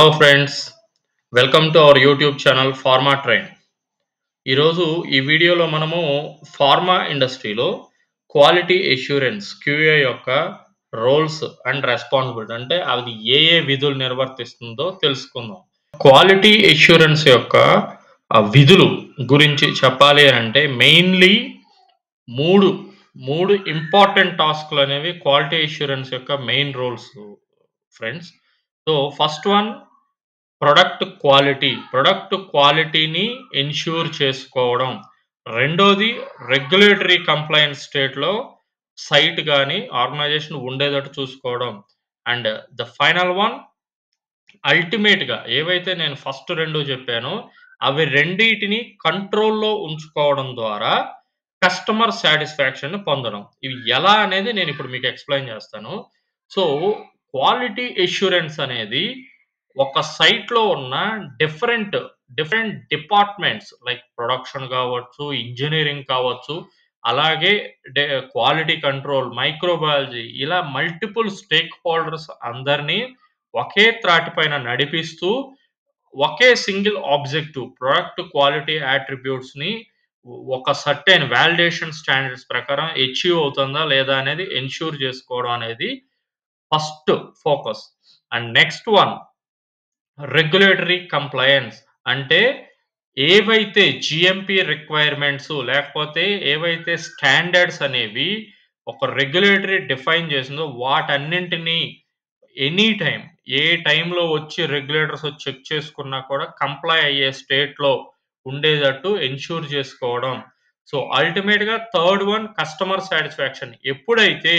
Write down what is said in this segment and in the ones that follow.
Hello friends, welcome to our YouTube channel pharma train. ఈరోజు ఈ వీడియోలో మనము ఫార్మా ఇండస్ట్రీలో క్వాలిటీ అష్యూరెన్స్ క్యూఏ యొక్క రోల్స్ అండ్ రెస్పాన్సిబిలిటీ అంటే అది ఏ విధులు నిర్వర్తిస్తుందో తెలుసుకుందాం. క్వాలిటీ అష్యూరెన్స్ యొక్క విధులు గురించి చెప్పాలి అంటే మెయిన్లీ మూడు మూడు ఇంపార్టెంట్ టాస్క్లు అనేవి క్వాలిటీ అష్యూరెన్స్ యొక్క main roles friends. So first one product క్వాలిటీని ఎన్ష్యూర్ చేసుకోవడం. రెండోది రెగ్యులేటరీ కంప్లయన్స్ స్టేట్లో సైట్ కానీ ఆర్గనైజేషన్ ఉండేటట్టు చూసుకోవడం. అండ్ ద ఫైనల్ వన్ అల్టిమేట్‌గా ఏవైతే నేను ఫస్ట్ 2 చెప్పానో అవి రెండిటిని కంట్రోల్‌లో ఉంచుకోవడం ద్వారా కస్టమర్ సాటిస్ఫాక్షన్‌ని పొందడం. ఇవి ఎలా అనేది నేను ఇప్పుడు మీకు ఎక్స్‌ప్లెయిన్ చేస్తాను. సో, క్వాలిటీ అష్యూరెన్స్ అనేది ఒక సైట్‌లో ఉన్న డిఫరెంట్ డిపార్ట్‌మెంట్స్ లైక్ ప్రొడక్షన్ కావచ్చు, ఇంజినీరింగ్ కావచ్చు, అలాగే డె క్వాలిటీ కంట్రోల్, మైక్రోబయాలజీ ఇలా మల్టిపుల్ స్టేక్ హోల్డర్స్ అందరిని ఒకే త్రాటి పైన నడిపిస్తూ ఒకే సింగిల్ ఆబ్జెక్టివ్ ప్రొడక్ట్ క్వాలిటీ అట్రిబ్యూట్స్‌ని ఒక సర్టెన్ వాలిడేషన్ స్టాండర్డ్స్ ప్రకారం అచీవ్ అవుతుందా లేదా అనేది ఎన్ష్యూర్ చేసుకోవడం అనేది first focus. And next one regulatory compliance అంటే ఏవైతే జీఎంపీ రిక్వైర్మెంట్స్ లేకపోతే ఏవైతే స్టాండర్డ్స్ అనేవి ఒక రెగ్యులేటరీ డిఫైన్ చేసిందో వాటన్నింటినీ ఎనీ టైమ్ ఏ టైంలో వచ్చి రెగ్యులేటర్స్ వచ్చి చెక్ చేసుకున్నా కూడా కంప్లై అయ్యే స్టేట్లో ఉండేటట్టు ఎన్ష్యూర్ చేసుకోవడం. సో అల్టిమేట్‌గా థర్డ్ వన్ కస్టమర్ సాటిస్ఫాక్షన్. ఎప్పుడైతే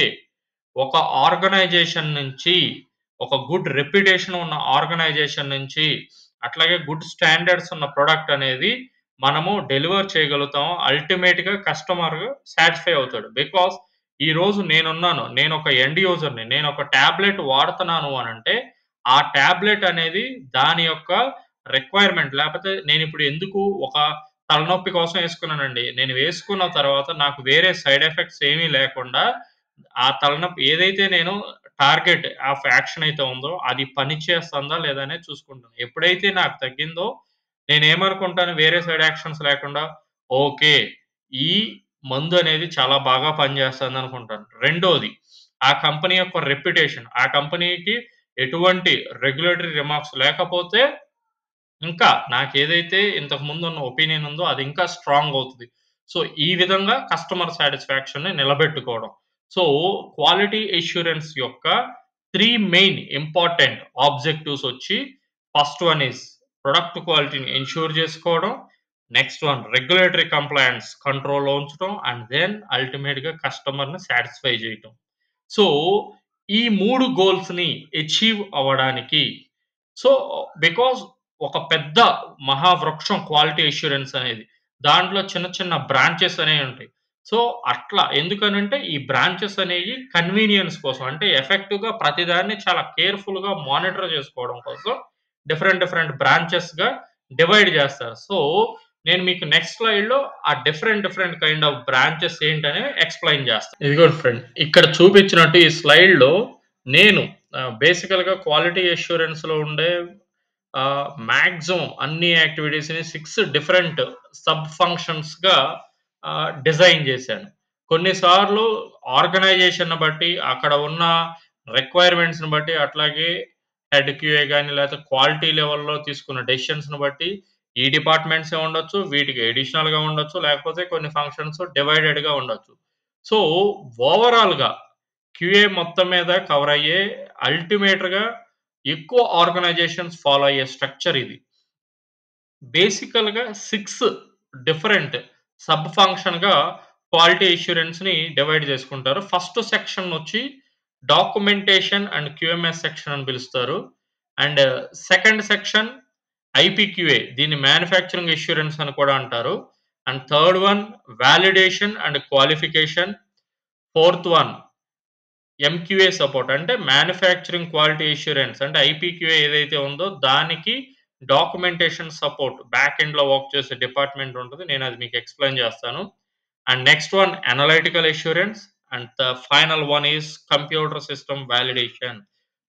ఒక ఆర్గనైజేషన్ నుంచి ఒక గుడ్ రెప్యుటేషన్ ఉన్న ఆర్గనైజేషన్ నుంచి అట్లాగే గుడ్ స్టాండర్డ్స్ ఉన్న ప్రొడక్ట్ అనేది మనము డెలివర్ చేయగలుగుతాము. అల్టిమేట్‌గా కస్టమర్ సాటిస్ఫై అవుతాడు. బికాస్ ఈరోజు నేనున్నాను. నేనొక ఎండ్ యూజర్‌ని. నేనొక టాబ్లెట్ వాడుతున్నాను అనంటే, ఆ టాబ్లెట్ అనేది దాని యొక్క రిక్వైర్మెంట్ లేపోతే నేనిప్పుడు ఎందుకు ఒక తలనొప్పి కోసం యేసుకున్నానండి. నేను వేసుకున్న తర్వాత నాకు వేరే సైడ్ ఎఫెక్ట్స్ ఏమీ లేకుండా ఆ తలనొప్పి ఏదైతే నేను టార్గెట్ ఆఫ్ యాక్షన్ అయితే ఉందో అది పని చేస్తుందా లేదా అనేది చూసుకుంటాను. ఎప్పుడైతే నాకు తగ్గిందో నేనేమనుకుంటాను వేరే సైడ్ యాక్షన్స్ లేకుండా ఓకే. ఈ మందు అనేది చాలా బాగా పనిచేస్తుందనుకుంటాను. రెండోది ఆ కంపెనీ యొక్క రెప్యుటేషన్. ఆ కంపెనీకి ఎటువంటి రెగ్యులేటరీ రిమార్క్స్ లేకపోతే ఇంకా నాకేదైతే ఇంతకు ముందున్న ఒపీనియన్ ఉందో అది ఇంకా స్ట్రాంగ్ అవుతది. సో, ఈ విధంగా కస్టమర్ సాటిస్ఫాక్షన్‌ని నిలబెట్టుకోవడం. సో, క్వాలిటీ అష్యూరెన్స్ యొక్క 3 మెయిన్ ఇంపార్టెంట్ ఆబ్జెక్టివ్స్ వచ్చి ఫస్ట్ వన్ ఈస్ ప్రొడక్ట్ క్వాలిటీని ఎన్ష్యూర్ చేసుకోవడం. నెక్స్ట్ వన్ రెగ్యులేటరీ కంప్లయన్స్ కంట్రోల్‌లో ఉంచడం. అండ్ దెన్ అల్టిమేట్‌గా కస్టమర్‌ని సాటిస్ఫై చేయటం. సో, ఈ 3 గోల్స్‌ని అచీవ్ అవ్వడానికి సో, బికాజ్ ఒక పెద్ద మహావృక్షం క్వాలిటీ అష్యూరెన్స్ అనేది. దాంట్లో చిన్న చిన్న బ్రాంచెస్ అనేవుంటాయి. సో, అట్లా ఎందుకనంటే ఈ బ్రాంచెస్ అనేయి కన్వీనియన్స్ కోసం అంటే ఎఫెక్టివ్‌గా ప్రతిదాన్ని చాలా కేర్‌ఫుల్‌గా మానిటర్ చేసుకోవడం కోసం డిఫరెంట్ బ్రాంచెస్‌గా డివైడ్ చేస్తారు. సో, నేను మీకు నెక్స్ట్ స్లైడ్‌లో ఆ డిఫరెంట్ కైండ్ ఆఫ్ బ్రాంచెస్ ఏంటనేవి ఎక్స్‌ప్లెయిన్ చేస్తా. ఇదిగోండి ఫ్రెండ్. ఇక్కడ చూపించినట్టు ఈ స్లైడ్‌లో నేను బేసికల్‌గా క్వాలిటీ అష్యూరెన్స్‌లో ఉండే మాక్సిమం అన్ని యాక్టివిటీస్‌ని 6 డిఫరెంట్ సబ్ ఫంక్షన్స్‌గా డిజైన్ చేశాను. కొన్నిసార్లు ఆర్గనైజేషన్‌ని బట్టి, అక్కడ ఉన్న రిక్వైర్మెంట్స్‌ని బట్టి, అట్లాగే హెడ్ క్యూఏ గాని, లేకపోతే క్వాలిటీ లెవెల్‌లో తీసుకున్న డెసిషన్స్‌ని బట్టి ఈ డిపార్ట్‌మెంట్సే ఉండొచ్చు, వీటికి అడిషనల్‌గా ఉండొచ్చు, లేకపోతే కొన్ని ఫంక్షన్స్ డివైడెడ్‌గా ఉండొచ్చు. సో, ఓవరాల్‌గా క్యూఏ మొత్తం మీద కవర్ అయ్యే అల్టిమేట్‌గా ఎక్కువ ఆర్గనైజేషన్స్ ఫాలో అయ్యే స్ట్రక్చర్ ఇది. బేసికల్‌గా 6 డిఫరెంట్ సబ్ ఫంక్షన్‌గా క్వాలిటీ అష్యూరెన్స్‌ని డివైడ్ చేసుకుంటారు. ఫస్ట్ సెక్షన్ వచ్చి డాక్యుమెంటేషన్ అండ్ క్యూఎంఎస్ సెక్షన్ అని పిలుస్తారు. అండ్ సెకండ్ సెక్షన్ ఐపీక్యూఏ దీన్ని మ్యానుఫ్యాక్చరింగ్ అష్యూరెన్స్ అని కూడా అంటారు. And third one validation and qualification. Fourth one MQA support అంటే మ్యానుఫ్యాక్చరింగ్ క్వాలిటీ అష్యూరెన్స్ అంటే ఐపీక్యూఏ ఏదైతే ఉందో దానికి డాక్యుమెంటేషన్ సపోర్ట్ బ్యాక్ ఎండ్‌లో వర్క్ చేసే డిపార్ట్‌మెంట్ ఉంటది. నేను అది మీకు ఎక్స్‌ప్లెయిన్ చేస్తాను. And next one analytical assurance and the final one is computer system validation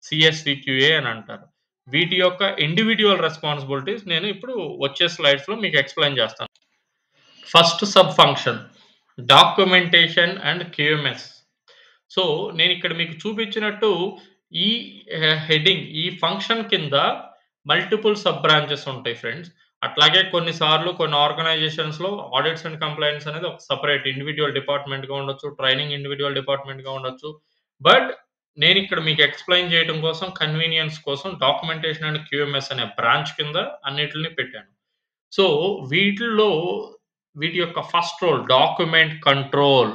CSVQA అని అంటారు. వీటి యొక్క ఇండివిడ్యువల్ రెస్పాన్సిబిలిటీస్ నేను ఇప్పుడు వచ్చే స్లైడ్స్‌లో మీకు ఎక్స్‌ప్లెయిన్ చేస్తాను. First sub function documentation and QMS. So, నేనిక్కడ మీకు చూపించినట్టు ఈ హెడ్డింగ్ ఈ ఫంక్షన్ కింద మల్టిపుల్ సబ్ బ్రాంచెస్ ఉంటాయి ఫ్రెండ్స్. అట్లాగే కొన్నిసార్లు కొన్ని ఆర్గనైజేషన్స్‌లో ఆడిట్స్ అండ్ కంప్లెయింట్స్ అనేది ఒక సెపరేట్ ఇండివిడ్యువల్ డిపార్ట్‌మెంట్‌గా ఉండొచ్చు. ట్రైనింగ్ ఇండివిడ్యువల్ డిపార్ట్‌మెంట్‌గా ఉండొచ్చు. బట్ నేనిక్కడ మీకు ఎక్స్‌ప్లెయిన్ చేయడం కోసం కన్వీనియన్స్ కోసం డాక్యుమెంటేషన్ అండ్ క్యూఎంఎస్ అనే బ్రాంచ్ కింద అన్నిటిని పెట్టాను. సో, వీటిల్లో వీటి యొక్క ఫస్ట్ రోల్ డాక్యుమెంట్ కంట్రోల్.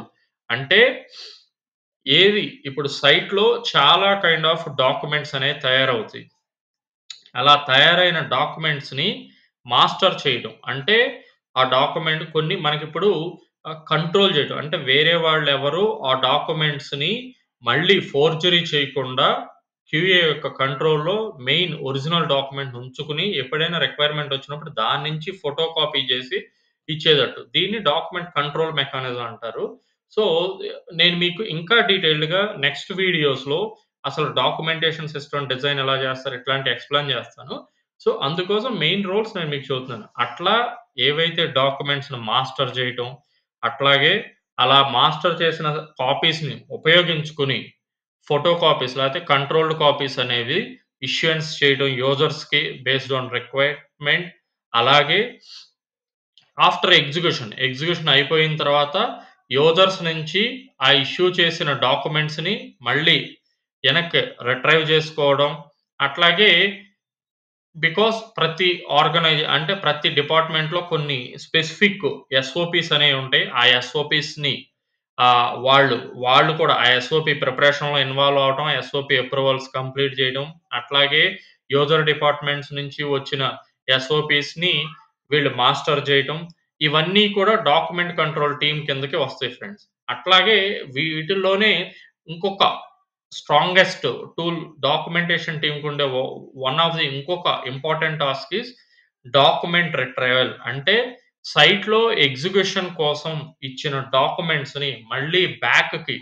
అంటే ఏది ఇప్పుడు సైట్‌లో చాలా కైండ్ ఆఫ్ డాక్యుమెంట్స్ అనేవి తయారవుతాయి. అలా తయారైన డాక్యుమెంట్స్‌ని మాస్టర్ చేయటం. అంటే ఆ డాక్యుమెంట్ కొన్ని మనకిప్పుడు కంట్రోల్ చేయటం. అంటే వేరే వాళ్ళెవరు ఆ డాక్యుమెంట్స్‌ని మళ్ళీ ఫోర్జరీ చేయకుండా క్యూఏ యొక్క కంట్రోల్‌లో మెయిన్ ఒరిజినల్ డాక్యుమెంట్ ఉంచుకొని ఎప్పుడైనా రిక్వైర్మెంట్ వచ్చినప్పుడు దాని నుంచి ఫోటో కాపీ చేసి ఇచ్చేదట్టు. దీన్ని డాక్యుమెంట్ కంట్రోల్ మెకానిజం అంటారు. సో, నేను మీకు ఇంకా డీటెయిల్డ్‌గా నెక్స్ట్ వీడియోస్‌లో అసలు డాక్యుమెంటేషన్ సిస్టమ్ డిజైన్ ఎలా చేస్తారు ఇట్లాంటివి ఎక్స్‌ప్లెయిన్ చేస్తాను. సో, అందుకోసం మెయిన్ రోల్స్ నేను మీకు చెబుతున్నాను. అట్లా ఏవైతే డాక్యుమెంట్స్‌ని మాస్టర్ చేయటం, అట్లాగే అలా మాస్టర్ చేసిన కాపీస్‌ని ఉపయోగించుకొని ఫోటో కాపీస్ లేకపోతే కంట్రోల్డ్ కాపీస్ అనేవి ఇష్యూయన్స్ చేయడం యూజర్స్‌కి బేస్డ్ ఆన్ రిక్వైర్మెంట్. అలాగే ఆఫ్టర్ ఎగ్జిక్యూషన్ అయిపోయిన తర్వాత యూజర్స్ నుంచి ఆ ఇష్యూ చేసిన డాక్యుమెంట్స్‌ని మళ్ళీ వెనక్కి రిట్రైవ్ చేసుకోవడం. అట్లాగే బికాజ్ అంటే ప్రతి డిపార్ట్‌మెంట్‌లో కొన్ని స్పెసిఫిక్ ఎస్ఓపీస్ అనేవి ఉంటాయి. ఆ ఎస్ఓపీస్‌ని వాళ్ళు వాళ్ళు కూడా ఆ ఎస్ఓపీ ప్రిపరేషన్‌లో ఇన్వాల్వ్ అవ్వటం, ఎస్ఓపీ అప్రూవల్స్ కంప్లీట్ చేయడం, అట్లాగే యూజర్ డిపార్ట్‌మెంట్స్ నుంచి వచ్చిన ఎస్ఓపీస్‌ని వీళ్ళు మాస్టర్ చేయటం. ఇవన్నీ కూడా డాక్యుమెంట్ కంట్రోల్ టీమ్ కిందకి వస్తాయి ఫ్రెండ్స్. అట్లాగే వీటిల్లోనే ఇంకొక స్ట్రాంగెస్ట్ టూల్ డాక్యుమెంటేషన్ టీమ్‌కుండే వన్ ఆఫ్ ది ఇంకొక important task is document retrieval. అంటే సైట్‌లో ఎగ్జిక్యూషన్ కోసం ఇచ్చిన డాక్యుమెంట్స్‌ని మళ్ళీ బ్యాక్‌కి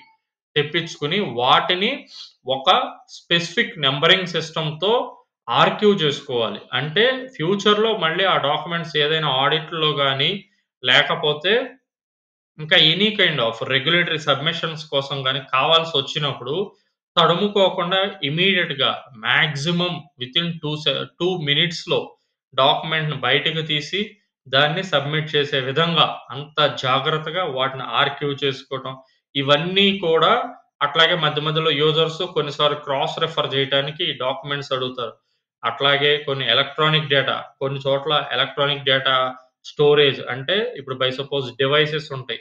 తెప్పించుకొని వాటిని ఒక స్పెసిఫిక్ నంబరింగ్ సిస్టమ్‌తో ఆర్కైవ్ చేసుకోవాలి. అంటే ఫ్యూచర్‌లో మళ్ళీ ఆ డాక్యుమెంట్స్ ఏదైనా ఆడిట్‌లో గాని, లేకపోతే ఇంకా any kind of regulatory submissions కోసం గాని కావాల్సొచ్చినప్పుడు తడుముకోకుండా ఇమ్మీడియేట్‌గా మాక్సిమం వితిన్ 2 మినిట్స్‌లో డాక్యుమెంట్‌ని బయటకు తీసి దాన్ని సబ్మిట్ చేసే విధంగా అంత జాగ్రత్తగా వాటిని ఆర్కైవ్ చేసుకోవటం. ఇవన్నీ కూడా అట్లాగే మధ్య మధ్యలో యూజర్స్ కొన్నిసార్లు క్రాస్ రిఫర్ చేయటానికి డాక్యుమెంట్స్ అడుగుతారు. అట్లాగే కొన్ని ఎలక్ట్రానిక్ డేటా కొన్ని చోట్ల ఎలక్ట్రానిక్ డేటా స్టోరేజ్ అంటే ఇప్పుడు బై సపోజ్ డివైసెస్ ఉంటాయి.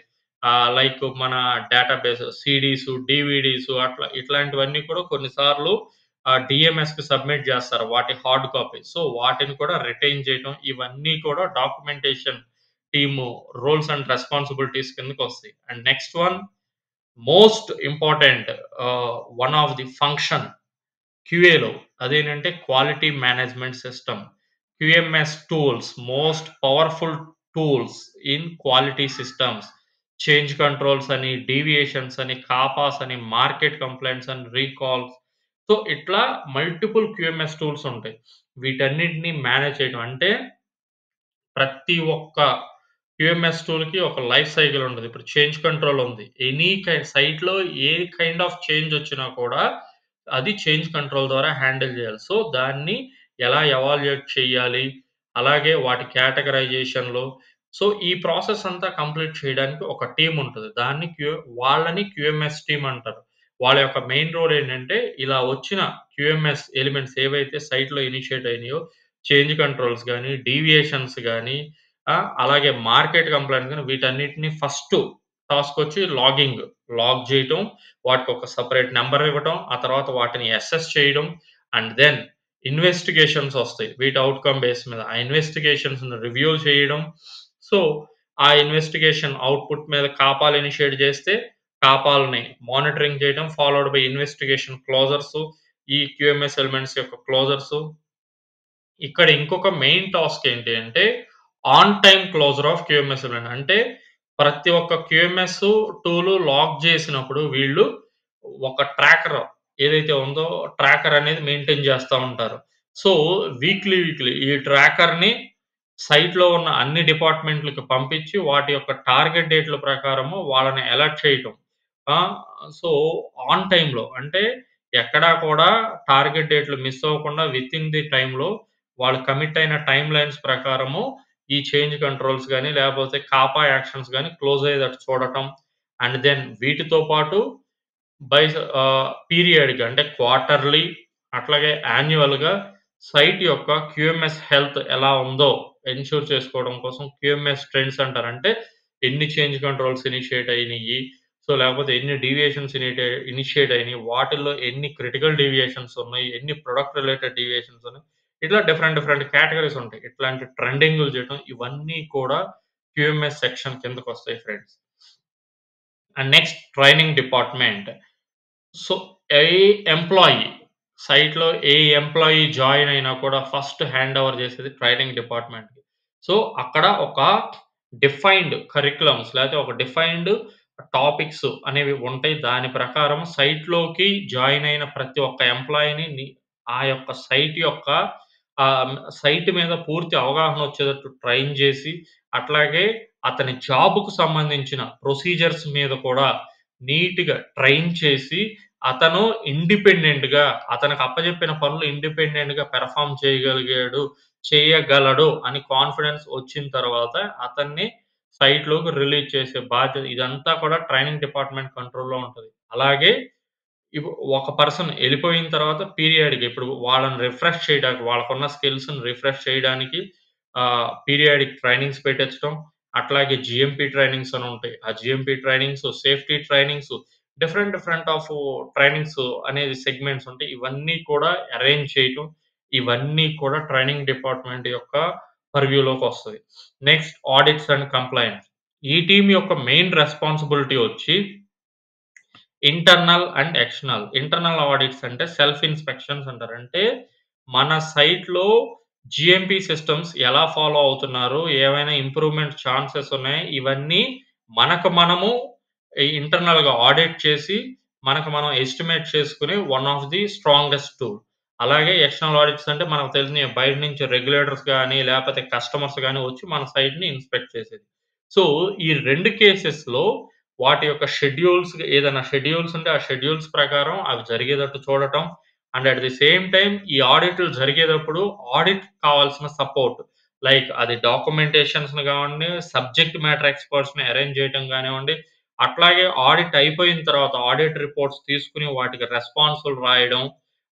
లైక్ మన డేటాబేస్ సీడీసు, డీవీడీసు అట్లా ఇట్లాంటివన్నీ కూడా కొన్నిసార్లు డీఎంఎస్‌కి సబ్మిట్ జేస్తారు. వాటి హార్డ్ కాపీ. సో, వాటిని కూడా రిటైన్ చేయటం ఇవన్నీ కూడా documentation team roles and responsibilities కిందకొస్తాయి. And next one most important one of the function క్యూఏలో అదేంటంటే quality management system. QMS tools most powerful tools in quality systems. Change controls అని, deviations అని, కాపాస్ అని, మార్కెట్ కంప్లెయింట్స్ అని, recalls. So, ఇట్లా multiple QMS tools ఉంటాయి. వీటన్నిటిని manage చేయడం అంటే ప్రతి ఒక్క క్యూఎంఎస్ టూల్‌కి ఒక లైఫ్ సైకిల్ ఉంటది. ఇప్పుడు చేంజ్ కంట్రోల్ ఉంది. ఎనీ సైట్‌లో ఏ కైండ్ ఆఫ్ చేంజ్ వచ్చినా కూడా అది చేంజ్ కంట్రోల్ ద్వారా హ్యాండిల్ చేయాలి. సో, దాన్ని ఎలా ఎవాల్యుయేట్ చేయాలి? అలాగే వాటి కేటగరైజేషన్‌లో సో, ఈ ప్రాసెస్ అంతా కంప్లీట్ చేయడానికి ఒక టీమ్ ఉంటది. వాళ్ళని క్యూఎంఎస్ టీమ్ అంటారు. వాళ్ళ యొక్క మెయిన్ రోల్ ఏంటంటే ఇలా వచ్చిన క్యూఎంఎస్ ఎలిమెంట్స్ ఏవైతే సైట్‌లో ఇనిషియేట్ అయినాయో చేంజ్ కంట్రోల్స్ గాని, డీవియేషన్స్ గాని అలాగే మార్కెట్ కంప్లెయింట్స్ గాని వీటన్నిటిని ఫస్టు టాస్కొచ్చి లాగ్ జేయటం, వాటికొక సెపరేట్ నంబర్ ఇవ్వటం, ఆ తర్వాత వాటిని అసెస్ చేయడం అండ్ దెన్ ఇన్వెస్టిగేషన్స్ ఒస్తాయి. వీటి ఔట్‌కమ్ బేస్ మీద. ఆ ఇన్వెస్టిగేషన్స్‌ని రివ్యూ చేయడం. సో, ఆ ఇన్వెస్టిగేషన్ ఔట్‌పుట్ మీద కాపాలు ఇనిషియేట్ జేస్తే, కాపాలని మానిటరింగ్ చేయడం, ఫాలోడ్ బై ఇన్వెస్టిగేషన్ క్లోజర్సు, ఈ క్యూఎంఎస్ ఎలిమెంట్స్ యొక్క క్లోజర్సు ఇక్కడ ఇంకొక మెయిన్ టాస్క్ ఏంటి అంటే, on time closure of QMS element. అంటే ప్రతి ఒక్క క్యూఎంఎస్ టూల్ లాక్ చేసినప్పుడు వీళ్ళు ఒక ట్రాకర్ ఏదైతే ఉందో ట్రాకర్ అనేది మెయింటైన్ చేస్తా ఉంటారు. సో, వీక్లీ ఈ ట్రాకర్‌ని సైట్‌లో ఉన్న అన్ని డిపార్ట్‌మెంట్‌లకి పంపించి, వాటి యొక్క టార్గెట్ డేట్‌ల ప్రకారము వాళ్ళని అలర్ట్ చేయటం. ఆ! సో, ఆన్ టైమ్‌లో అంటే ఎక్కడా కూడా టార్గెట్ డేట్‌లు మిస్ అవ్వకుండా వితిన్ ది టైమ్‌లో వాళ్ళు కమిట్ అయిన టైమ్ లైన్స్ ప్రకారము ఈ చేంజ్ కంట్రోల్స్ గాని, లేపోతే కాపా యాక్షన్స్ గాని క్లోజ్ అయ్యేటట్టు చూడటం. అండ్ దెన్ వీటితో పాటు పీరియాడిక్‌గా అంటే క్వార్టర్‌లీ అట్లాగే యాన్యువల్‌గా సైట్ యొక్క క్యూఎంఎస్ హెల్త్ ఎలా ఉందో ఎన్‌ష్యూర్ చేసుకోవడం కోసం క్యూఎంఎస్ ట్రెండ్స్ అంటారు. అంటే ఎన్ని చేంజ్ కంట్రోల్స్ ఇనిషియేట్ అయినియి, సో, లేకపోతే ఎన్ని డీవియేషన్స్ ఇనిషియేట్ అయినియి, వాటిల్లో ఎన్ని క్రిటికల్ డీవియేషన్స్ ఉన్నాయి, ఎన్ని ప్రొడక్ట్ రిలేటెడ్ డీవియేషన్స్ ఉన్నాయి. ఇట్లా డిఫరెంట్ కేటగరీస్ ఉంటాయి. ఇట్లాంటి ట్రెండింగులు చేయటం ఇవన్నీ కూడా క్యూఎంఎస్ సెక్షన్ కిందకొస్తాయి friends. And next training department. So, ఏ ఎంప్లాయీ సైట్‌లో ఏ ఎంప్లాయీ జాయిన్ అయినా కూడా ఫస్ట్ హ్యాండ్ ఓవర్ చేసేది ట్రైనింగ్ డిపార్ట్‌మెంట్‌కి. సో, అక్కడ ఒక డిఫైన్డ్ కరిక్యులమ్స్ లేకపోతే ఒక డిఫైన్డ్ టాపిక్స్ అనేవి ఉంటాయి. దాని ప్రకారం సైట్‌లోకి జాయిన్ అయిన ప్రతి ఒక్క ఎంప్లాయీని ఆ యొక్క సైట్ యొక్క సైట్ మీద పూర్తి అవగాహన వచ్చేటట్టు ట్రైన్ చేసి, అట్లాగే అతని జాబ్‌కు సంబంధించిన ప్రొసీజర్స్ మీద కూడా నీట్‌గా ట్రైన్ చేసి అతను ఇండిపెండెంట్‌గా అతనికి అప్పజెప్పిన పనులు ఇండిపెండెంట్‌గా పెర్ఫార్మ్ చేయగలడు అని కాన్ఫిడెన్స్ వచ్చిన తర్వాత అతన్ని సైట్‌లోకి రిలీజ్ చేసే బాధ్యత ఇదంతా కూడా ట్రైనింగ్ డిపార్ట్‌మెంట్ కంట్రోల్‌లో ఉంటది. అలాగే ఒక పర్సన్ ఎళ్ళిపోయిన తర్వాత పీరియాడిక్ ఇప్పుడు వాళ్ళని రిఫ్రెష్ చేయడానికి వాళ్ళకున్న స్కిల్స్‌ని రిఫ్రెష్ చేయడానికి పీరియాడిక్ ట్రైనింగ్స్ పెట్టించడం. అట్లాగే జీఎంపీ ట్రైనింగ్స్ అని ఉంటాయి. ఆ GMP trainings, safety trainings different of trainings అనేది సెగ్మెంట్స్ ఉంటాయి. ఇవన్నీ కూడా అరేంజ్ చేయటం. ఇవన్నీ కూడా ట్రైనింగ్ డిపార్ట్‌మెంట్ యొక్క పర్వ్యూలోకొస్తది. Next audits and compliance. ఈ టీమ్ యొక్క మెయిన్ రెస్పాన్సిబిలిటీ వచ్చి internal and external. Internal audits అంటే సెల్ఫ్ ఇన్స్‌పెక్షన్స్ అంటారు. అంటే మన సైట్‌లో జీఎంపీ సిస్టమ్స్ ఎలా ఫాలో అవుతున్నారు? ఏవైనా ఇంప్రూవ్‌మెంట్ ఛాన్సెస్ ఉన్నాయా? ఇవన్నీ మనకు మనము ఇంటర్నల్‌గా ఆడిట్ చేసి, మనకు మనం ఎస్టిమేట్ చేసుకునే one of the strongest tool. అలాగే ఎక్స్టర్నల్ ఆడిట్స్ అంటే మనకు తెలిసినయి బయట నుంచి రెగ్యులేటర్స్ గాని, లేపోతే కస్టమర్స్ గాని వచ్చి మన సైట్‌ని ఇన్స్‌పెక్ట్ చేసేది. సో, ఈ 2 కేసెస్‌లో వాటి యొక్క ఏదైనా షెడ్యూల్స్ ఉంటే ఆ షెడ్యూల్స్ ప్రకారం అవి జరిగేటట్టు చూడటం. And at the same time ఈ ఆడిట్‌లు జరిగేటప్పుడు ఆడిట్‌కి కావాల్సిన సపోర్ట్ లైక్ అది డాక్యుమెంటేషన్స్‌ని గావండి, సబ్జెక్ట్ మ్యాటర్ ఎక్స్‌పర్ట్స్‌ని అరేంజ్ చేయటం గానివ్వండి, అట్లాగే ఆడిట్ అయిపోయిన తర్వాత ఆడిట్ రిపోర్ట్స్ తీసుకొని వాటికి రెస్పాన్సులు రాయడం.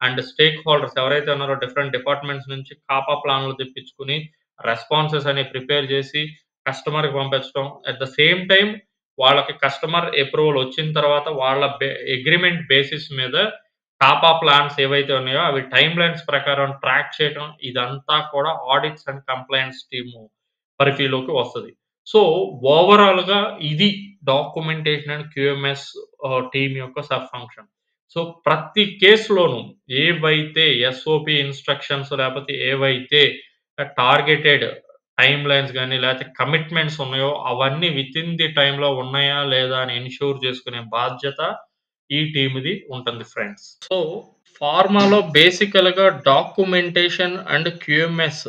అండ్ స్టేక్ హోల్డర్స్ ఎవరైతే ఉన్నారో డిఫరెంట్ డిపార్ట్‌మెంట్స్ నుంచి కాపా ప్లాన్‌లు తెప్పించుకొని రెస్పాన్సెస్ అనేవి ప్రిపేర్ చేసి కస్టమర్‌కి పంపించడం. అట్ ద సేమ్ టైమ్ వాళ్ళకి కస్టమర్ అప్రూవల్ వచ్చిన తర్వాత వాళ్ళ అగ్రీమెంట్ బేసిస్ మీద టాపా ప్లాన్స్ ఏవైతే ఉన్నాయో అవి టైమ్ లైన్స్ ప్రకారం ట్రాక్ చేయటం. ఇదంతా కూడా ఆడిట్స్ అండ్ కంప్లయన్స్ టీము పరిధిలోకి వస్తది. సో, ఓవరాల్‌గా ఇది డాక్యుమెంటేషన్ అండ్ క్యూఎంఎస్ టీమ్ యొక్క సబ్ ఫంక్షన్. సో, ప్రతి కేస్‌లోనూ ఏవైతే ఎస్ఓపీ ఇన్‌స్ట్రక్షన్స్ లేపోతే ఏవైతే టార్గెటెడ్ టైమ్‌లైన్స్ గాని, లేతే కమిట్మెంట్స్ ఉన్నాయో అవన్నీ వితిన్ ది టైమ్‌లో ఉన్నాయా? లేదా? అని ఎన్‌ష్యూర్ చేసుకునే బాధ్యత ఈ టీమ్‌ది ఉంటుంది ఫ్రెండ్స్. సో, ఫార్మాలో బేసికల్‌గా documentation and QMS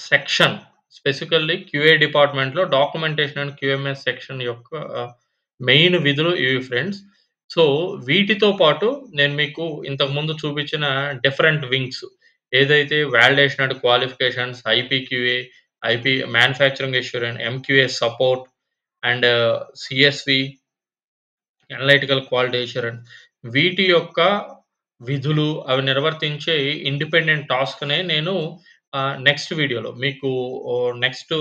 section specifically QA డిపార్ట్‌మెంట్‌లో డాక్యుమెంటేషన్ అండ్ క్యూఎంఎస్ సెక్షన్ యొక్క మెయిన్ విధులు ఇవి ఫ్రెండ్స్. సో, వీటితో పాటు నేను మీకు ఇంతకుముందు చూపించిన డిఫరెంట్ వింగ్స్ ఏదైతే validation and qualifications, IPQA, manufacturing assurance, MQA support and CSV analytical quality assurance వీటి యొక్క విధులు అవి నిర్వర్తించే ఇండిపెండెంట్ టాస్క్‌నే నేను నెక్స్ట్ వీడియోలో మీకు నెక్స్ట్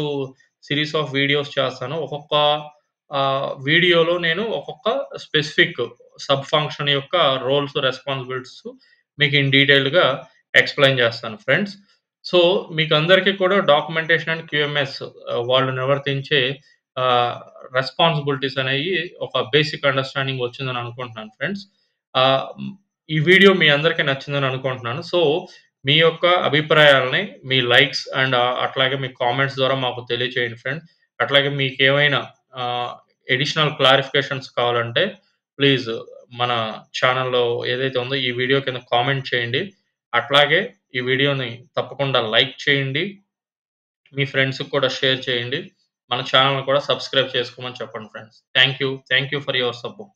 సీరీస్ ఆఫ్ వీడియోస్ చేస్తాను. ఒక్కొక్క వీడియోలో నేను ఒక్కొక్క స్పెసిఫిక్ సబ్ ఫంక్షన్ యొక్క రోల్స్, రెస్పాన్సిబిలిటీస్ మీకు ఇన్ డీటెయిల్డ్‌గా ఎక్స్‌ప్లెయిన్ చేస్తాను ఫ్రెండ్స్. సో, మీకందరికీ కూడా డాక్యుమెంటేషన్ అండ్ క్యూఎంఎస్ వాళ్ళు నిర్వర్తించే ఆహ్, రెస్పాన్సిబిలిటీస్ అనేయి ఒక బేసిక్ అండర్‌స్టాండింగ్ వచ్చిందని అనుకుంటున్నాను ఫ్రెండ్స్. ఆహ్, హ్మ్. ఈ వీడియో మీ అందరికి నచ్చిందని అనుకుంటున్నాను. సో, మీ యొక్క అభిప్రాయాలని మీ లైక్స్ అండ్ అట్లాగే మీ కామెంట్స్ ద్వారా మాకు తెలియచేయండి ఫ్రెండ్స్. అట్లాగే మీకేమైనా ఆహ్, అడిషనల్ క్లారిఫికేషన్స్ కావాలంటే ప్లీజ్ మన ఛానెల్‌లో ఏదైతే ఉందో ఈ వీడియో కింద కామెంట్ చేయండి. అట్లాగే ఈ వీడియోని తప్పకుండా లైక్ చేయండి. మీ ఫ్రెండ్స్‌కి కూడా షేర్ చేయండి. మన ఛానెల్‌ని కూడా సబ్స్క్రైబ్ చేసుకోమని చెప్పండి friends. Thank you. Thank you for your support.